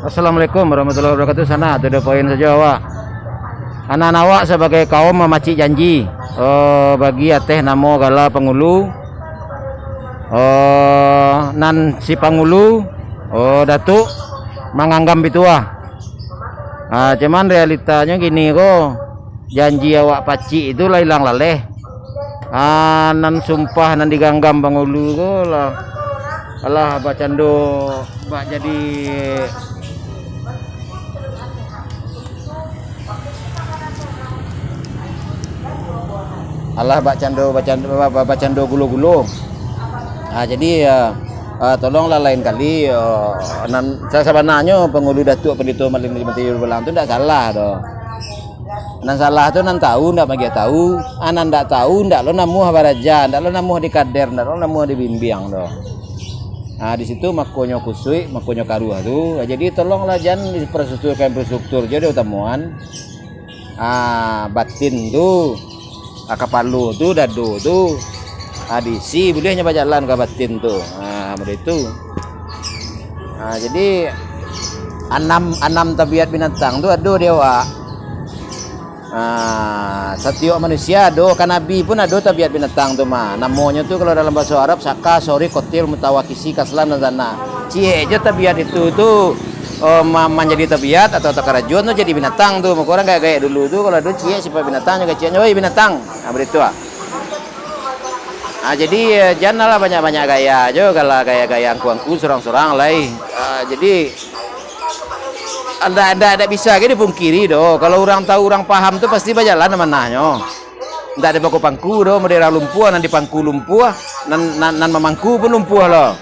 Assalamualaikum warahmatullahi wabarakatuh. Sana to the point saja awak. Anak-anak awak sebagai kaum memacik janji bagi ateh namo gala pengulu nan si pangulu datuk menganggam bituah. Cuman realitanya gini kok, janji awak pacik itu lah hilang laleh. Nan sumpah nan diganggam pangulu kok lah. Alah bacando bak jadi alah bacando gulo-gulo. Jadi tolonglah lain kali saya sebenarnya pengulu datuk pendito maling Menteri Belang tu ndak salah doh. Nan salah tu nan tahu ndak bagi tahu, anan ndak tahu ndak lo namuh baraja, ndak lo namuh di kader, ndak lo namuh di bimbing doh. Di situ makonyo kusui, makonyo karuah tu. Jadi tolonglah jangan infrastruktur jadi utamanya batin tu, kapalu tu, dadu tu, adisi bolehnya berjalan ke batin tu. Begitu. Jadi enam tabiat binatang tu ada dewa. Setiap manusia ada, kan nabi pun ada tabiat binatang tu mah. Namanya tu kalau dalam bahasa Arab saka, sori, kotil, mutawakisi, kaslan dan zana. Cie aja tabiat itu tu menjadi tabiat atau takarajun tu jadi binatang tu. Maka orang gaya dulu tu kalau ada cie supaya binatang juga cie oi binatang. Begitu jadi janganlah banyak-banyak gaya aja kalau gaya-gaya angku-angku sorang-sorang lai. Jadi ada bisa gitu dipungkiri doh. Kalau orang tahu orang paham tuh pasti berjalan manahnya. Ndak ada baku pangku doh, modera lumpuh nan dipangku lumpuh, nan memangku pun lumpuh loh.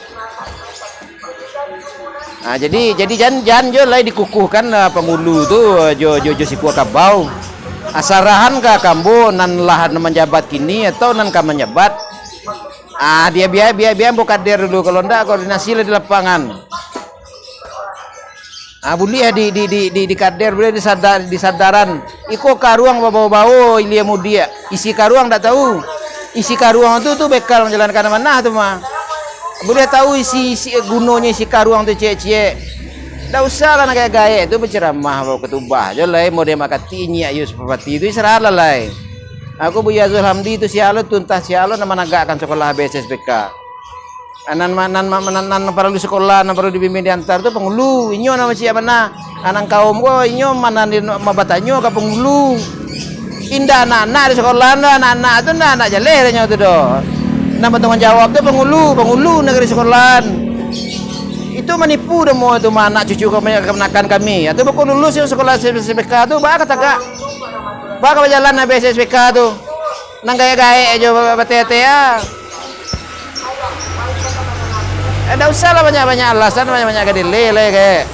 Jadi jangan jo lai dikukuhkan pengulu tuh jo siku kabau. Asarahan ka kambo nan lahan menjabat kini atau nan ka menjabat. Dia biar buka der dulu, kalau ndak koordinasi lah di lapangan. Boleh di kader, boleh di sadaran. Iko karuang bau-bau ilia mudia. Isi karuang tak tahu. Isi karuang tu bekal menjalankan mana tu mah. Boleh tahu isi gunonya isi karuang tu cie-cie. Tak usah lah nak gaya tu berceramah bawa ketubah. Jolai mau dia makati nyi ayu sepati itu serah lah. Aku Bu Yazul Hamdi itu sialo tuntas sialo nama nagakkan sekolah BSSBK. Nan perlu di sekolah, nan perlu dibimbing diantar tu pengulu. Inyo nama siapa mana? Anang kaum ko inyo mana di mabatanyo ka pengulu. Indah anak-anak di sekolah anak-anak tu anak jaleh nya tu doh. Nama tanggung jawab tu pengulu negeri sekolahan. Itu menipu demo tu anak cucu kemenakan kami. Atau bukan lulus yang sekolah BSSBK tu ba kata gak. Ba ka berjalan na BSSBK tu. Nang gaya-gaya aja batete ya. Ada usah lah banyak-banyak alasan, banyak-banyak gadile kayak